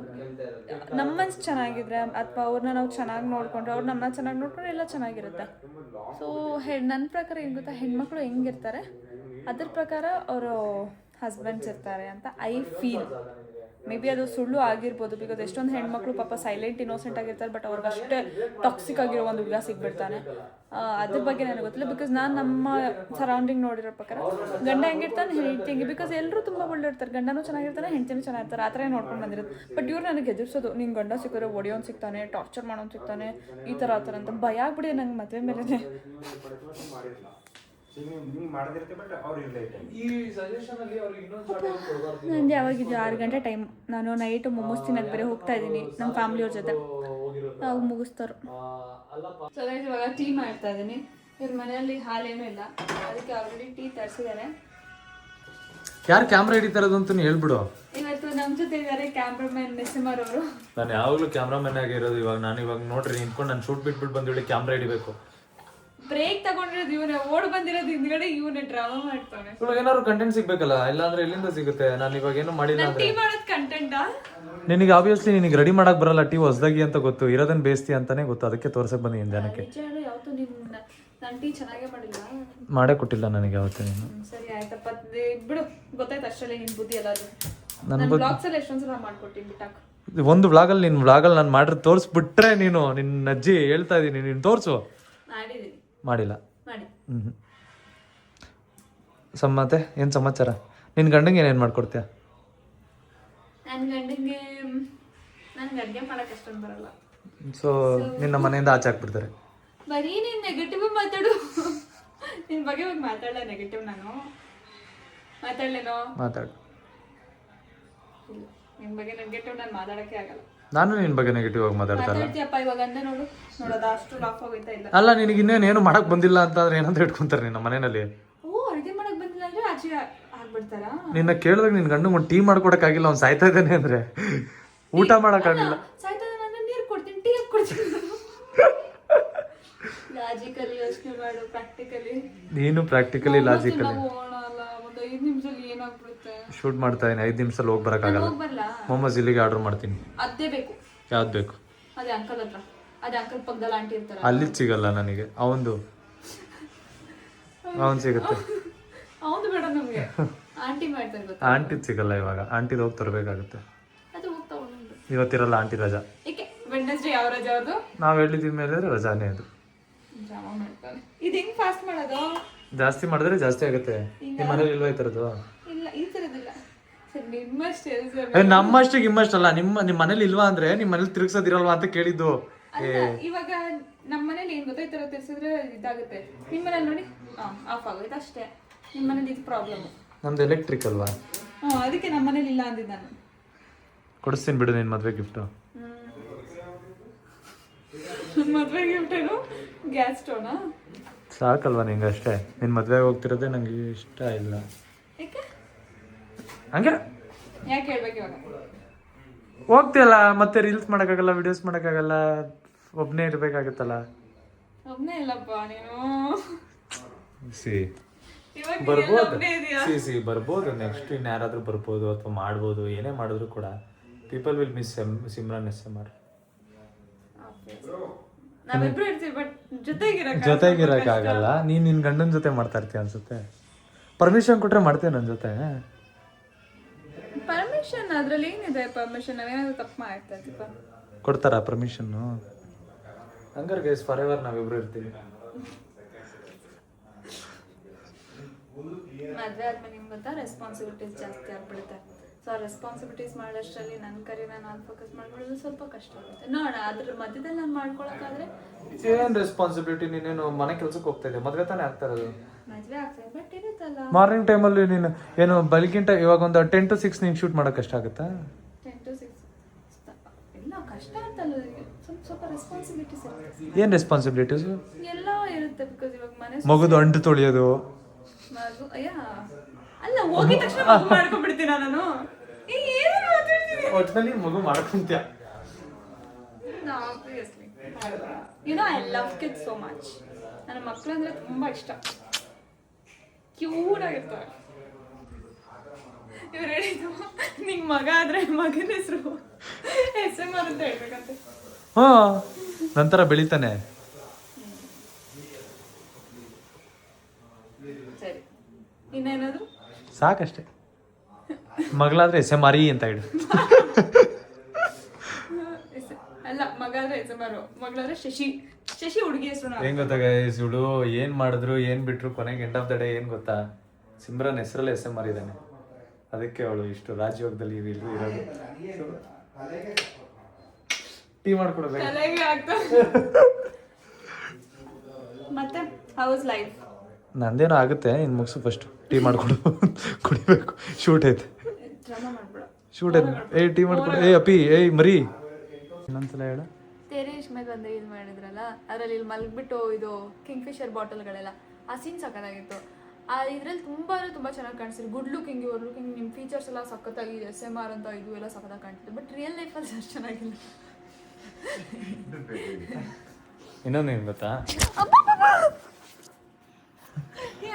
ನಮ್ಮ ಮನ್ಸು ಚೆನ್ನಾಗಿದ್ರೆ ಅಥವಾ ಅವ್ರನ್ನ ನಾವು ಚೆನ್ನಾಗಿ ನೋಡ್ಕೊಂಡ್ರೆ, ಅವ್ರು ನಮ್ಮನ್ನ ಚೆನ್ನಾಗಿ ನೋಡ್ಕೊಂಡ್ರೆ ಎಲ್ಲ ಚೆನ್ನಾಗಿರುತ್ತೆ. ಸೊ ನನ್ನ ಪ್ರಕಾರ ಏನು ಗೊತ್ತಾ, ಹೆಣ್ಮಕ್ಳು ಹೆಂಗಿರ್ತಾರೆ ಅದ್ರ ಪ್ರಕಾರ ಅವರು ಹಸ್ಬೆಂಡ್ಸ್ ಇರ್ತಾರೆ ಅಂತ ಐ ಫೀಲ್. ಮೇ ಬಿ ಅದು ಸುಳ್ಳು ಆಗಿರ್ಬೋದು, ಬಿಕಾಸ್ ಎಷ್ಟೊಂದು ಹೆಣ್ಮಕ್ಳು ಪಾಪ ಸೈಲೆಂಟ್ ಇನ್ನೋಸೆಂಟ್ ಆಗಿರ್ತಾರೆ, ಬಟ್ ಅವ್ರಿಗೆ ಅಷ್ಟೇ ಟಾಕ್ಸಿಕ್ ಆಗಿರೋ ಒಂದು ಹುಡುಗ ಸಿಗ್ಬಿಡ್ತಾನೆ. ಅದ್ರ ಬಗ್ಗೆ ನನಗೆ ಗೊತ್ತಿಲ್ಲ, ಬಿಕಾಸ್ ನಾನು ನಮ್ಮ ಸರೌಂಡಿಂಗ್ ನೋಡಿರೋ ಪ್ರಕಾರ ಗಂಡ ಹೆಂಗಿರ್ತಾನೆ ಹೆಂಡತಿ ಹೆಂಗೆ, ಬಿಕಾಸ್ ಎಲ್ಲರೂ ತುಂಬ ಒಳ್ಳೆ ಇರ್ತಾರೆ, ಗಂಡನೂ ಚೆನ್ನಾಗಿರ್ತಾನೆ ಹೆಂಡತಿನೂ ಚೆನ್ನಾಗಿರ್ತಾರೆ, ಆ ಥರ ನೋಡ್ಕೊಂಡು ಬಂದಿರೋದು. ಬಟ್ ಇವ್ರು ನನಗೆ ಎದುರಿಸೋದು, ನಿಂಗೆ ಗಂಡ ಸಿಕ್ಕಿದ್ರೆ ಒಡೆಯೋನು ಸಿಗ್ತಾನೆ, ಟಾರ್ಚರ್ ಮಾಡೋನು ಸಿಗ್ತಾನೆ, ಈ ಥರ ಆ ಥರ ಅಂತ ಭಯ ಆಗ್ಬಿಡಿದೆ ನಂಗೆ ಮದುವೆ ಮೇಲೆ. ನಂದು ಯಾವಾಗಿದ್ದು 6 ಗಂಟೆ ಟೈಮ್, ನಾನು ನೈಟು ಮೊಮೋಸ್ ತಿನ್ನಕ್ಕೆ ಬೇರೆ ಹೋಗ್ತಾ ಇದ್ದೀನಿ ನಮ್ಮ ಫ್ಯಾಮಿಲಿಯವ್ರ ಜೊತೆ, ನಾವು ಮುಗಿಸ್ತಾರೋ. ಸೊ ಇವಾಗ ಟೀ ಮಾಡ್ತಾ ಇದ್ದೀನಿ. ಇವ್ರ ಮನೆಯಲ್ಲಿ ಹಾಲೇನೂ ಇಲ್ಲ, ಅದಕ್ಕೆ ಆಲ್ರೆಡಿ ಟೀ ತರಿಸಿದ್ದಾರೆ. ಯಾರು ಕ್ಯಾಮ್ರಾ ಹಿಡಿತಾರದು ಅಂತ ಹೇಳ್ಬಿಡು. ಇವತ್ತು ನಮ್ಮ ಜೊತೆ ಇದ್ದಾರೆ ಕ್ಯಾಮ್ರಾಮನ್ ನಿಸಿಮರ್ ಅವರು. ನಾನು ಯಾವಾಗಲೂ ಕ್ಯಾಮ್ರಾಮನ್ ಆಗಿರೋದು. ಇವಾಗ ನೋಡ್ರಿ ನಿಂತ್ಕೊಂಡು ನಾನು ಶೂಟ್ ಬಿಟ್ಬಿಟ್ಟು ಬಂದು ಕ್ಯಾಮ್ರಾ ಹಿಡಿಬೇಕು. ಬ್ರೇಕ್ ತಗೊಂಡಿರೋದು ಇವನೇ, ಓಡ್ ಬಂದಿರೋದು ಹಿಂದ್ಗಡೆ ಇವನೇ ಡ್ರಾಮಾ ಮಾಡ್ತಾನೆ. ಇವಾಗ ಏನಾದ್ರು ಕಂಟೆಂಟ್ ಸಿಗ್ಬೇಕಲ್ಲ, ಇಲ್ಲಾಂದ್ರೆ ಎಲ್ಲಿಂದ ಸಿಗುತ್ತೆ? ನಾನು ಇವಾಗ ಏನು ಮಾಡಿಲ್ಲ ಅಂದ್ರೆ ಟೀ ಮಾಡೋದು ಕಂಟೆಂಟಾ? ನಿನಗೆ ಆಬ್ವಿಯಸ್ಲಿ ನಿನಗೆ ರೆಡಿ ಮಾಡಕ್ ಬರಲ್ಲ, ಟೀ ಹೊಸದಾಗಿ ಅಂತ ಗೊತ್ತು, ಇರೋದನ್ನ ಬೇಯಿಸ್ತಿ ಅಂತಾನೆ ಗೊತ್ತು, ಅದಕ್ಕೆ ತೋರ್ಸಕ್ ಬಂದಿದ್ದೀನಿ ಜನಕ್ಕೆ. ಯಾವತ್ತು ನಾನು ಟೀ ಚೆನ್ನಾಗೇ ಮಾಡಿಲ್ಲ, ಮಾಡೇ ಕೊಟ್ಟಿಲ್ಲ ನನಗೆ ಯಾವತ್ತೂ ನೀನು. ಸರಿ ಆಯ್ತಪ್ಪ ಬಿಡು, ಗೊತ್ತಾಯ್ತು ಅಷ್ಟರಲ್ಲಿ ನಿನ್ ಬುದ್ಧಿ ಎಲ್ಲ. ನನ್ನ ಬ್ಲಾಗ್ಸ್ ಎಲ್ಲ ಎಷ್ಟೊಂದ್ಸಲ ಮಾಡ್ಕೊಟ್ಟಿನಿ ಬಿಟ್ಟಾಕ. ಒಂದು ವ್ಲಾಗಲ್ಲಿ ನಿನ್ನ ವ್ಲಾಗಲ್ಲಿ ನಾನು ಮಾಡಿದ್ರೆ ತೋರಿಸ್ಬಿಟ್ರೆ ನೀನು ನಿನ್ನ ಅಜ್ಜಿ ಹೇಳ್ತಾ ಇದ್ದೀನಿ, ನೀನು ತೋರಿಸು. ಮಾಡಿದ್ದೀನಿ, ಮಾಡಿಲ್ಲ. ಮಾಡಿ. ಮತ್ತೆ ಏನು ಸಮಾಚಾರ? ನಿನ್ನ ಗಂಡಂಗೆ ಏನೇನು ಮಾಡ್ಕೊಡ್ತೀಯ? ನನ್ನ ಗಂಡಂಗೆ ನನ್ಗೆ ಅಡುಗೆ ಮಾಡಕ್ಕೆ ಅಷ್ಟೊಂದು ಬರಲ್ಲ. ಸೊ ನಿನ್ನ ಮನೆಯಿಂದ ಆಚೆ ಹಾಕ್ಬಿಡ್ತಾರೆ. ಬರೀ ನೀನು ನೆಗೆಟಿವ್ ಮಾತಾಡು. ನಿನ್ನ ಬಗ್ಗೆ ಹೋಗಿ ಮಾತಾಡಲ್ಲ ನೆಗೆಟಿವ್. ನಾನು ಮಾತಾಡ್ಲೇನೋ? ಮಾತಾಡು. ನಿನ್ನ ಬಗ್ಗೆ ನೆಗೆಟಿವ್ ನಾನು ಮಾತಾಡೋಕ್ಕೆ ಆಗಲ್ಲ. ನಾನು ನಿನ್ನ ಬಗ್ಗೆ ನೆಗೆಟಿವ್ ಆಗಿ ಮಾತಾಡ್ತಲ್ಲ. ಮಾತಾಡ್ತೀಯಪ್ಪ ಇವಾಗ ಅಂದೆ ನೋಡು, ನೋಡೋದು ಅಷ್ಟು ಲಾಫ್ ಆಗೋಯ್ತಾ ಇಲ್ಲ. ಅಲ್ಲ, ನಿನಗೆ ಇನ್ನೇನು ಮಾಡಕ್ ಬಂದಿಲ್ಲ ಅಂತಂದ್ರೆ ಏನಂತ ಇಟ್ಕೊಂತಾರೆ ನಿನ್ನ ಮನೆಯಲ್ಲಿ. ಓ ಅಡುಗೆ ಮಾಡಕ್ ಬಂದಿಲ್ಲ ಅಂದ್ರೆ ಆಚೆ ಆಗ್ಬಿಡ್ತಾರ? ನಿನ್ನ ಕೇಳಿದಾಗ ನಿನ್ ಗಂಡು ಒಂದು ಟೀ ಮಾಡ್ಕೊಡಕ್ಕಾಗಿಲ್ಲ, ಅವ್ನು ಸಾಯ್ತಾ ಇದ್ದಾನೆ ಅಂದ್ರೆ ಊಟ ಮಾಡಕ್ಕಾಗಿಲ್ಲ. ಸಾಯ್ತಾ ಅಂದ್ರೆ ನೀರು ಕೊಡ್ತೀನಿ, ಟೀ ಕೊಡ್ತೀನಿ. ಲಾಜಿಕಲಿ ಯೋಚನೆ ಮಾಡು, ಪ್ರಾಕ್ಟಿಕಲಿ. ನೀನು ಪ್ರಾಕ್ಟಿಕಲಿ ಲಾಜಿಕಲಿ. ಒಂದು 5 ನಿಮಿಷದಲ್ಲಿ ಏನಾಗ್ಬಿಡುತ್ತೆ? ಶೂಟ್ ಮಾಡ್ತಾ ಇದೀನಿ, 5 ನಿಮಿಷದಲ್ಲಿ ಹೋಗಿ ಬರಕ್ಕಾಗಲ್ಲ. ಮೊಮ್ಮಸ್ ಇಲ್ಲಿಗೆ ಆರ್ಡರ್ ಮಾಡ್ತೀನಿ. ಅದೇ ಬೇಕು. ಯಾವ್ದು ಬೇಕು? ಅದೇ ಅಂಕಲ್ ಹತ್ರ, ಅದೇ ಅಂಕಲ್ ಪಕ್ಕದಲ್ಲಿ ಆಂಟಿ ಇರ್ತಾರೆ. ಅಲ್ಲಿ ಸಿಗಲ್ಲ ನನಗೆ, ಅವನ್ ಸಿಗುತ್ತೆ. ಅವನು ಬೇಡ ನಮ್ಗೆ, ಆಂಟಿ ಮಾಡ್ತಾರೆ ಗೊತ್ತಾ? ಆಂಟಿ ಸಿಗಲ್ಲ ಇವಾಗ, ಆಂಟಿದ್ ಹೋಗಿ ತರಬೇಕಾಗುತ್ತೆ. ಅದು ಹೋಗ್ತಾ ಉಂಟು. ಇವತ್ತಿರಲ್ಲ ಆಂಟಿ ರಜಾ. ಏಕೆ ವೆಡ್ನೆಸ್ಡೇ ಯಾವ ರಜಾ ಅದು? ನಾವ್ ಹೇಳಿದ ಮೇಲೆ ರಜಾನೇ ಅದು. ಡ್ರಾಮಾ ಮಾಡ್ತಾನೆ. ಇದು ಹೆಂಗ್ ಫಾಸ್ಟ್ ಮಾಡೋದು? ಜಾಸ್ತಿ ಮಾಡಿದ್ರೆ ಜಾಸ್ತಿ ಆಗುತ್ತೆ. ನಿಮ್ಮ ಮನೇಲಿ ಇಲ್ವಾ ಈ ತರದ್ದು? ಇಲ್ಲ, ಈ ತರದಿಲ್ಲ ಸರ್. ನಿಮ್ಮಷ್ಟೇ ನಮ್ಮಷ್ಟಿಗೆ ಇಮ್ಮಷ್ಟಲ್ಲ. ನಿಮ್ಮ ಮನೇಲಿ ಇಲ್ವಾ ಅಂದ್ರೆ ನಿಮ್ಮ ಮನೇಲಿ ತಿರುಗ್ಸೋದಿರಲ್ವಾ ಅಂತ ಕೇಳಿದ್ದು. ಇವಾಗ ನಮ್ಮ ಮನೇಲಿ ಏನ್ ಗೊತ್ತಾ, ಈ ತರ ತಿರ್ಸಿದ್ರೆ ಇದಾಗುತ್ತೆ. ನಿಮ್ಮ ಮನೇಲಿ ನೋಡಿ ಆಫ್ ಆಗೋಯ್ತು ಅಷ್ಟೇ. ನಿಮ್ಮ ಮನೇಲಿ ಇದು ಪ್ರಾಬ್ಲಮ್. ನಮ್ದು ಎಲೆಕ್ಟ್ರಿಕ್ ಅಲ್ವಾ, ಅದಕ್ಕೆ ನಮ್ಮ ಮನೇಲಿ ಇಲ್ಲ ಅಂದಿದ್ದು ನಾನು. ಕೊಡಿಸ್ತೀನಿ ಬಿಡು ನಿನ್ ಮದ್ವೆ ಗಿಫ್ಟ್. ಮದ್ವೆ ಗಿಫ್ಟ್ ಏನು? ಗ್ಯಾಸ್ ಸ್ಟೋವ್ನಾ? ಸಾಕಲ್ವಾ ನಿಂಗೆ ಅಷ್ಟೇ? ನಿನ್ ಮದ್ವೆಗೆ ಹೋಗ್ತಿರೋದೇ ನಂಗೆ ಇಷ್ಟ ಇಲ್ಲ. ಯಾಕೆ ಹಂಗೆ ಯಾಕೆ ಹೇಳ್ಬೇಕು? ಇವಾಗ ಹೋಗ್ತಿಯಲ್ಲ, ಮತ್ತೆ ರೀಲ್ಸ್ ಮಾಡೋಕ್ಕಾಗಲ್ಲ, ವಿಡಿಯೋಸ್ ಮಾಡೋಕ್ಕಾಗಲ್ಲ, ಒಬ್ಬನೇ ಇರ್ಬೇಕಾಗತ್ತಲ್ಲ. ಒಬ್ನೇ ಇಲ್ಲಪ್ಪ ನೀನು. ಬರ್ಬೋದು ನೆಕ್ಸ್ಟ್ ಇನ್ಯಾರಾದ್ರೂ ಬರ್ಬೋದು ಅಥವಾ ಮಾಡ್ಬೋದು, ಏನೇ ಮಾಡಿದ್ರು ಕೂಡ people will miss Simran S M R. ನಾವಿಬ್ರು ಇರ್ತೀವಿ ಬಟ್ ಜೊತೆಗಿರಕ್ಕಾಗಲ್ಲ. ನೀನ್ ನಿನ್ ಗಂಡನ ಜೊತೆ ಮಾಡ್ತಾ ಇರ್ತೀಯ ಅನ್ಸುತ್ತೆ. ಪರ್ಮಿಷನ್ ಕೊಟ್ರೆ ಮಾಡ್ತೀಯ ನನ್ನ ಜೊತೆ? ಪರ್ಮಿಷನ್ ಅದ್ರಲ್ಲಿ ಏನಿದೆ ಪರ್ಮಿಷನ್? ನಾವೇನಾದ್ರು ತಪ್ಪು ಮಾಡ್ತಾ ಇರ್ತೀವಿ. ಕೊಡ್ತಾರಾ ಪರ್ಮಿಷನ್ನು? ಹಂಗಾರೆ ಗೈಸ್ ಫಾರ್ ಎವರ್ ನಾವಿಬ್ರು ಇರ್ತೀವಿ. ಮದುವೆ ಆದ್ಮೇಲೆ ನಿಮ್ಗೆ ಗೊತ್ತಾ ರೆಸ್ಪಾನ್ಸಿಬಿಲಿಟೀಸ್ ಜಾಸ್ತಿ ಆಗ್ಬಿಡುತ್ತೆ. ಸೊ ಆ ರೆಸ್ಪಾನ್ಸಿಬಿಲಿಟೀಸ್ ಮಾಡೋಷ್ಟರಲ್ಲಿ ನನ್ನ ಕರಿನ ನಾನು ಫೋಕಸ್ ಮಾಡ್ಕೊಳ್ಳೋದು ಸ್ವಲ್ಪ ಕಷ್ಟ ಆಗುತ್ತೆ. ನೋಡ ಅದ್ರ ಮಧ್ಯದಲ್ಲಿ ನಾನು ಮಾಡ್ಕೊಳಕ್ಕಾದ್ರೆ ಏನ್ ರೆಸ್ಪಾನ್ಸಿಬಿಲಿಟಿ? ನೀನೇನು ಮನೆ ಕೆಲ್ಸಕ್ಕೆ ಹೋಗ್ತಾ ಇದೆ, ಮದ್ವೆ ತಾನೇ ಆಗ್ತಾ ಇರೋದು. ಮದುವೆ ಆಗ್ತದೆ ಬಟ್ ಇರುತ್ತಲ್ಲ ಮಾರ್ನಿಂಗ್ ಟೈಮಲ್ಲಿ ನೀನು ಏನು ಬೆಳಗಿನ ಇವಾಗ ಒಂದು 10 to 6 ನೀನು ಶೂಟ್ ಮಾಡೋಕೆ ಕಷ್ಟ ಆಗುತ್ತಾ? 10 to 6 ಇಲ್ಲ ಕಷ್ಟ ಅಂತಲ್ಲ, ಸ್ವಲ್ಪ ರೆಸ್ಪಾನ್ಸಿಬಿಲಿಟೀಸ್ ಇರುತ್ತೆ. ಏನ್ ರೆಸ್ಪಾನ್ಸಿಬಿಲಿಟೀಸ್? ಎಲ್ಲ ಇರುತ್ತೆ. ಬಿಕಾಸ್ ಇವಾಗ ಮನೆ ಮಗುದು ಅಂಟು ತೊಳೆಯೋದು, ಮಗು ಅಲ್ಲ ಹೋಗಿದ ತಕ್ಷಣ ಮಗು ಮಾಡ್ಕೊಂಡ್ಬಿಡ್ತೀನ ನಾನು. ಏನು ಮಾತಾಡ್ತೀನಿ ಒಟ್ಟಿನಲ್ಲಿ ಮಗು ಮಾಡ್ಕೊಂತ್ಯ. Obviously I love kids so much. ನನ್ನ ಮಕ್ಕಳು ಅಂದ್ರೆ ತುಂಬಾ ಇಷ್ಟ. ಕ್ಯೂಟ್ ಆಗಿರ್ತಾರೆ. ಇವ್ರು ಹೇಳಿದ್ದು ನಿಂಗೆ ಮಗ ಆದ್ರೆ ಮಗನ ಹೆಸರು SMR ಅಂತ ಹೇಳ್ಬೇಕಂತೆ. ಹಾ ನಂತರ ಬೆಳಿತಾನೆ. ಸರಿ ಇನ್ನೇನಾದ್ರು ಸಾಕಷ್ಟೇ. ಮಗಳಾದ್ರೆ SMR ಅಂತ ಹೇಳಿ. ಅಲ್ಲ ಮಗ ಆದ್ರೆ SMR, ಮಗಳಾದ್ರೆ ಶಶಿ ಹುಡುಗಿ ಹೆಸರು. ಏನ್ ಗೊತ್ತಾ ಗೈಸ್, ಇವಳು ಏನ್ ಮಾಡಿದ್ರು ಏನ್ ಬಿಟ್ರು ಕೊನೆಗೆ ಎಂಡ್ ಆಫ್ ದ ಡೇ ಏನ್ ಗೊತ್ತಾ, ಸಿಮ್ರನ್ ಹೆಸರಲ್ಲಿ SMR ಇದ್ದಾನೆ. ಅದಕ್ಕೆ ಅವಳು ಇಷ್ಟು ರಾಜಯೋಗದಲ್ಲಿ ಇರೋದು. ಟೀ ಮಾಡ್ಕೊಡ್ಬೇಕು. ತಲೆಗೆ ಆಗ್ತದೆ. ಮತ್ತೆ ಹೌಸ್ ಲೈಫ್? ನಂದೇನೋ ಆಗುತ್ತೆ, ಇನ್ನು ಮುಗಿಸು ಫಸ್ಟ್. ಟೀ ಮಾಡ್ಕೊಡು, ಕುಡಿಬೇಕು. ಶೂಟ್ ಐತೆ, ಶೂಟ್ ಐತೆ. ಟೀ ಮಾಡ್ಕೊಡು. ಅಪ್ಪಿ ಮರಿ ಇನ್ನೊಂದ್ಸಲ ಹೇಳು. ತೇರೆ ಇಷ್ಮೇಲೆ ಒಂದು ಇದು ಮಾಡಿದ್ರಲ್ಲ, ಅದರಲ್ಲಿ ಇಲ್ಲಿ ಮಲಗ್ಬಿಟ್ಟು ಇದು ಕಿಂಗ್ ಫಿಶರ್ ಬಾಟಲ್ಗಳೆಲ್ಲ, ಆ ಸೀನ್ ಸಕ್ಕತ್ತಾಗಿತ್ತು. ಆ ಇದ್ರಲ್ಲಿ ತುಂಬ ಚೆನ್ನಾಗಿ ಕಾಣಿಸ್ತಿದೆ. ಗುಡ್ ಲುಕಿಂಗ್, ಯುವರ್ ಲುಕಿಂಗ್, ನಿಮ್ಮ ಫೀಚರ್ಸ್ ಎಲ್ಲ ಸಖತ್ತಾಗಿ SMR ಅಂತ ಇದು ಎಲ್ಲ ಸಖತ್ತಾಗಿ ಕಾಣ್ತಿದೆ. ಬಟ್ ರಿಯಲ್ ಲೈಫಲ್ಲಿ ಅಷ್ಟು ಚೆನ್ನಾಗಿಲ್ಲ. ಇನ್ನೊಂದೇನು ಗೊತ್ತಾ,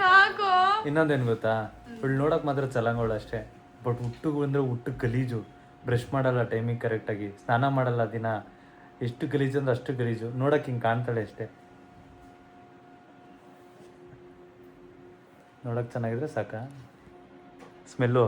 ಯಾಕೋ ಇನ್ನೊಂದೇನು ಗೊತ್ತಾ, ಇವಳು ನೋಡಕ್ ಮಾತ್ರ ಚಲಂಗೋಳು ಅಷ್ಟೇ. ಬಟ್ ಹುಟ್ಟು ಅಂದ್ರೆ ಹುಟ್ಟು ಗಲೀಜು. ಬ್ರಷ್ ಮಾಡಲ್ಲ ಟೈಮಿಗೆ ಕರೆಕ್ಟಾಗಿ, ಸ್ನಾನ ಮಾಡಲ್ಲ ದಿನ. ಎಷ್ಟು ಗಲೀಜು ಅಂದ್ರೆ ಅಷ್ಟು ಗಲೀಜು. ನೋಡಕ್ ಹಿಂಗೆ ಕಾಣ್ತಾಳೆ ಅಷ್ಟೇ. ನೋಡಕ್ ಚೆನ್ನಾಗಿದ್ರೆ ಸಾಕ. ಸ್ಮೆಲ್ಲು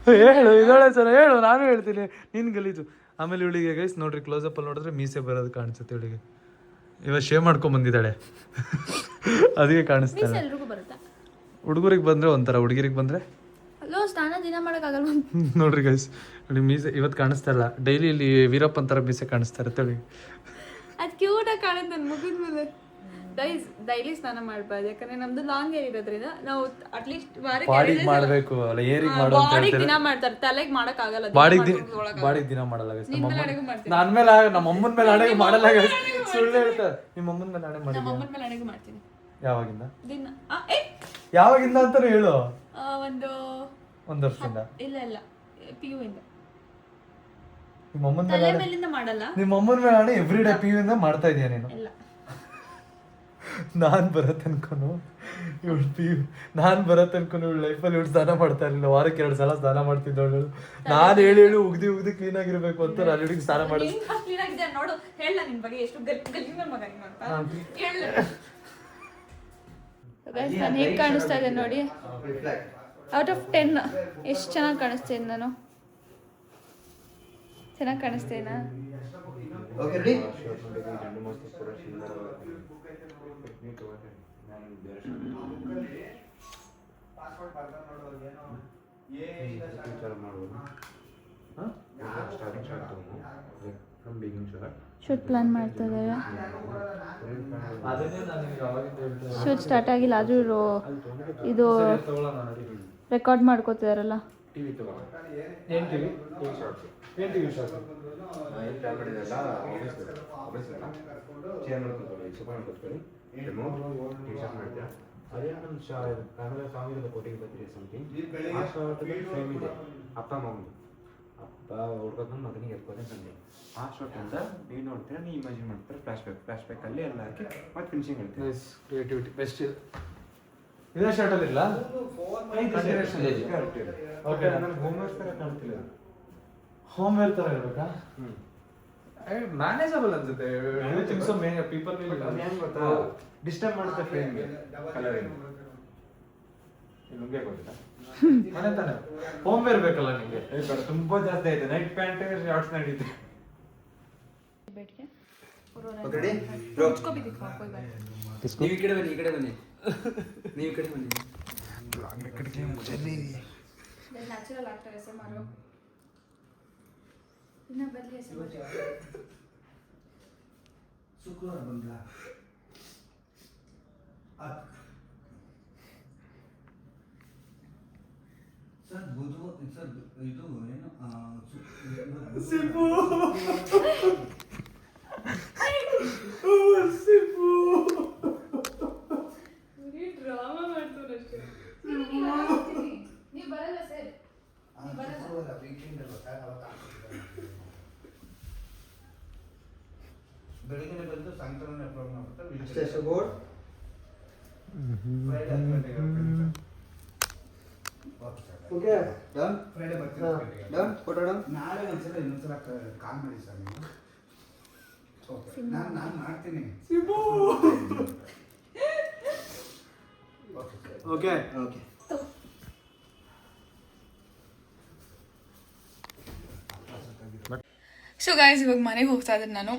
ಹೇಳು, ಇದೊಳೆ ಸರ ಹೇಳು, ನಾನು ಹೇಳ್ತೀನಿ. ನೀನು ಗಲೀಜು. ಆಮೇಲೆ ಇವಳಿಗೆ ಗೈಸ್ ನೋಡ್ರಿ, ಕ್ಲೋಸಪ್ ಅಲ್ಲಿ ನೋಡಿದ್ರೆ ಮೀಸೆ ಬರೋದು ಕಾಣಿಸುತ್ತೆ ಇವಳಿಗೆ. ಇವಾಗ ಶೇವ್ ಮಾಡ್ಕೊಂಡ್ ಬಂದಿದ್ದಾಳೆ, ಅದಕ್ಕೆ ಕಾಣಿಸ್ತಾಳೆ. ಹುಡುಗರಿಗೆ ಬಂದ್ರೆ ಒಂಥರ, ಹುಡುಗಿರಿಗೆ ಬಂದ್ರೆ ಸ್ನಾನ ದಿನ ಮಾಡಕ್ಕಾಗಲ್ಲ. ನೋಡ್ರಿ ಗೈಸ್, ಮೀಸೆ ಇವತ್ತು ಕಾಣಿಸ್ತಾ ಇಲ್ಲ. ಡೈಲಿ ಇಲ್ಲಿ ವೀರಪ್ಪನ್ ತರ ಮೀಸೆ ಕಾಣಿಸ್ತಾ ಇರುತ್ತೆ ಅವಳಿಗೆ. ಅದು ಕ್ಯೂಟ್ ಆಗಿ ಕಾಣುತ್ತೆ ನನ್ನ ಮುಗಿದ ಮೇಲೆ. ಗೈಸ್ ಡೈಲಿ ಸ್ನಾನ ಮಾಡ್ಬಾರ್ದು, ಯಾಕಂದ್ರೆ ನಮ್ದು ಲಾಂಗ್ ಹೇರ್ ಇರೋದ್ರಿಂದ ನಾವು ಅಟ್ಲೀಸ್ಟ್ ಬಾಡಿಗೆ ಮಾಡಬೇಕು. ಅಲ್ಲ ಏರಿಗೆ ಮಾಡು ಅಂತ ಹೇಳ್ತಾರೆ. ದಿನ ಮಾಡ್ತಾರೆ, ತಲೆಗೆ ಮಾಡಕ್ ಆಗಲ್ಲ. ಬಾಡಿಗೆ ದಿನ ಮಾಡಲ್ಲ ಗೈಸ್. ನನ್ನ ಮೇಲೆ, ನಮ್ಮ ಅಮ್ಮನ ಮೇಲೆ ಅಡುಗೆ ಮಾಡಲ್ಲ ಗೈಸ್. ಸುಳ್ಳು ಹೇಳ್ತಾರೆ. ನಿಮ್ಮ ಅಮ್ಮನ ಮೇಲೆ ಅಡುಗೆ ಮಾಡಿ. ನಮ್ಮ ಅಮ್ಮನ ಮೇಲೆ ಅಡುಗೆ ಮಾಡ್ತೀನಿ. ಯಾವಾಗಿಂದ? ದಿನ ಯಾವಾಗಿಂದ ಅಂತಾನು ಹೇಳು. ಒಂದು ವರ್ಷದಿಂದ. ಇಲ್ಲ PU ಇಂದ. ನಿಮ್ಮ ಅಮ್ಮನ ತಲೆ ಮೇಲಿಂದ ಮಾಡಲ್ಲ. ನಿಮ್ಮ ಅಮ್ಮನ ಮೇಲೆ ಅಡುಗೆ ಎವ್ರಿ ಡೇ PU ಇಂದ ಮಾಡ್ತಾ ಇದೀಯ ನೀನು? ಇಲ್ಲ, ನಾನ್ ಬರತ್ತೆ ಅನ್ಕೊನು ಇವಳು PU. ನಾನ್ ಬರತ್ತೆ ಅನ್ಕೊನು ಇವಳು ಲೈಫಲ್ಲಿ ಇವಳು ಸ್ನಾನ ಮಾಡ್ತಾ ಇರಲಿಲ್ಲ. ವಾರಕ್ಕೆ 2 ಸಲ ಸ್ನಾನ ಮಾಡ್ತಿದ್ದವಳು. ನಾನು ಹೇಳಿ ಉಗ್ದಿ ಕ್ಲೀನ್ ಆಗಿರ್ಬೇಕು ಅಂತ ನಾನು ಇವಳಿಗೆ ಸ್ನಾನ ಮಾಡಿ. ಕ್ಲೀನ್ ಆಗಿದೆ ನೋಡು, ಹೇಳ ನಿನ್ ಬಗ್ಗೆ ಎಷ್ಟು ಗಲೀಜ್ ಮಗ ನೀನು ಅಂತ ಹೇಳ. ನಾನು ಹೇಗೆ ಕಾಣಿಸ್ತಾ ಇದೆ ನೋಡಿ, ಔಟ್ ಆಫ್ 10 ಎಷ್ಟು ಚೆನ್ನಾಗಿ ಕಾಣಿಸ್ತೀನಿ ನಾನು? ಚೆನ್ನಾಗಿ ಕಾಣಿಸ್ತೇನಾ? Okay ready. ಶೂಟ್ ಪ್ಲಾನ್ ಮಾಡ್ತಾ ಇದ್ದಾರೆ. ಶೂಟ್ ಸ್ಟಾರ್ಟ್ ಆಗಿಲ್ಲ, ಆದರೂ ಇದು ರೆಕಾರ್ಡ್ ಮಾಡ್ಕೋತಿದಾರಲ್ಲ. ಅದೇ ನಮ್ಮ ಕನ್ನಡ ಸಾಂಗ್ ಇರೋದು ಕೋಟಿಗೆ ಬರ್ತೀರಿ ಸಮಥಿಂಗ್. ಆ ಶಾರ್ಟಲ್ಲಿ ಫ್ರೇಮ್ ಇದೆ, ಅಪ್ಪ ಮಗನು. ಅಪ್ಪ ಹುಡ್ಕೊಂಡು ಮಗನಿಗೆ ಎತ್ಕೋದೆ ತಂದೆ. ಆ ಶಾರ್ಟ್ ಅಂತ ನೀವು ನೋಡ್ತೀರಾ, ನೀವು ಇಮ್ಯಾಜಿನ್ ಮಾಡ್ತೀರಾ. ಫ್ಲಾಶ್ ಬ್ಯಾಕಲ್ಲಿ ಎಲ್ಲ ಹಾಕಿ ಮತ್ತೆ ಫಿನಿಶಿಂಗ್ ಹೇಳ್ತೀವಿ. ಕ್ರಿಯೇಟಿವಿಟಿ ಬೆಸ್ಟ್ ಇದೆ. ಇದೇ ಶರ್ಟಲ್ಲಿ ಇಲ್ಲ ಓಕೆ ನನಗೆ ಹೋಮ್ವರ್ಕ್ ಥರ ಕಾಣ್ತಿಲ್ಲ ಇದು. ಹೋಮ್ ವೇರ್ ತರ ಇರ್ಬೇಕಾ ಹ್ಮ್. ಮ್ಯಾನೇಜಬಲ್ ಅನ್ಸುತ್ತೆ ಪೀಪಲ್ ಅದು ಹೆಂಗ್ ಗೊತ್ತಾ ಡಿಸ್ಟರ್ಬ್ ಮಾಡುತ್ತೆ ಫ್ರೇಮ್ಗೆ ಕಲರ್ ಲುಂಗೆ ಗೊತ್ತಿಲ್ಲ ಮನೆ ತಾನೆ ಹೋಮ್ ವೇರ್ ಬೇಕಲ್ಲ ನಿಂಗೆ ತುಂಬಾ ಜಾಸ್ತಿ ಆಯ್ತು ನೈಟ್ ಪ್ಯಾಂಟ್ ಶಾರ್ಟ್ಸ್ ನಡೀತು ಓಕೆ ರೆಡಿ ಬ್ರೋ ನೀವು ಈ ಕಡೆ ಬನ್ನಿ ಈ ಕಡೆ ಬನ್ನಿ ನೀವು ಈ ಕಡೆ ಬನ್ನಿ ನ್ಯಾಚುರಲ್ ಆಗ್ತಾರೆ ಸುಮಾರು ಇನ್ನ ಬದಲಿ ಶುಕ್ರವಾರ ಬಂದ್ಲಾ ಸರ್ ಬುಧವಾರ ಸರ್ ಇದು ಏನು ಡ್ರಾಮಾ ಮಾಡ್ತಾರಷ್ಟೇ ನೀವು ಬರಲ್ಲ ಸರ್ ವೀಕೆಂಡ್ ಅಲ್ವಾ ಸರ್ ಅವತ್ತು ಬೆಳಿಗ್ಗೆ ಬಂದು ಸಾಯಂಕಾಲ ಪ್ರೋಗ್ರಾಮ್ ಮಾಡ್ತಾರೆ ಓಕೆ ಡನ್ ಫ್ರೈಡೆ ಬರ್ತೀನಿ ಡನ್ ಫೋಟೋ ಡನ್ ನಾಳೆ ಇನ್ನೊಂದ್ಸಲ ಕಾಲ್ ಮಾಡಿ ಸರ್ ನೀವು ಓಕೆ ನಾನು ಮಾಡ್ತೀನಿ ಓಕೆ ಓಕೆ ಸೊ ಗಾಯ್ಸ್ ಇವಾಗ ಮನೆಗೆ ಹೋಗ್ತಾ ಇದ್ದೀನಿ ನಾನು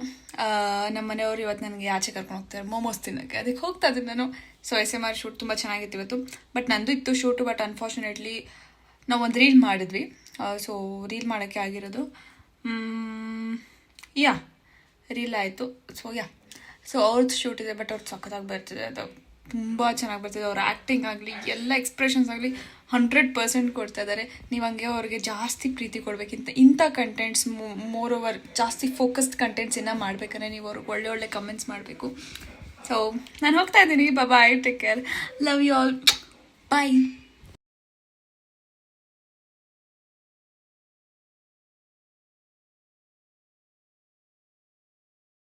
ನಮ್ಮ ಮನೆಯವರು ಇವತ್ತು ನನಗೆ ಆಚೆ ಕರ್ಕೊಂಡು ಹೋಗ್ತಾರೆ ಮೋಮೋಸ್ ತಿನ್ನೋಕ್ಕೆ ಅದಕ್ಕೆ ಹೋಗ್ತಾ ಇದ್ದೀನಿ ನಾನು ಸೊ SMR ಶೂಟ್ ತುಂಬ ಚೆನ್ನಾಗಿತ್ತು ಇವತ್ತು ಬಟ್ ನಂದು ಇತ್ತು ಶೂಟು ಬಟ್ ಅನ್ಫಾರ್ಚುನೇಟ್ಲಿ ನಾವು ಒಂದು ರೀಲ್ ಮಾಡಿದ್ವಿ ಸೊ ರೀಲ್ ಮಾಡೋಕ್ಕೆ ಆಗಿರೋದು ರೀಲ್ ಆಯಿತು ಸೊ ಅವ್ರದ್ದು ಶೂಟ್ ಇದೆ ಬಟ್ ಅವ್ರದ್ದು ಸಖತ್ತಾಗಿ ಬರ್ತಿದೆ ಅದು ತುಂಬ ಚೆನ್ನಾಗಿ ಬರ್ತಿದೆ ಅವ್ರ ಆ್ಯಕ್ಟಿಂಗ್ ಆಗಲಿ ಎಲ್ಲ ಎಕ್ಸ್ಪ್ರೆಷನ್ಸ್ ಆಗಲಿ 100% ಕೊಡ್ತಾ ಇದ್ದಾರೆ ನೀವು ಹಂಗೆ ಅವ್ರಿಗೆ ಜಾಸ್ತಿ ಪ್ರೀತಿ ಕೊಡಬೇಕಿಂತ ಇಂಥ ಕಂಟೆಂಟ್ಸ್ ಮೋರ್ ಓವರ್ ಜಾಸ್ತಿ ಫೋಕಸ್ಡ್ ಕಂಟೆಂಟ್ಸ್ ಇನ್ನೂ ಮಾಡಬೇಕಂದ್ರೆ ನೀವು ಅವ್ರಿಗೆ ಒಳ್ಳೆ ಕಮೆಂಟ್ಸ್ ಮಾಡಬೇಕು ಸೊ ನಾನು ಹೋಗ್ತಾ ಇದ್ದೀನಿ bye take care love you all bye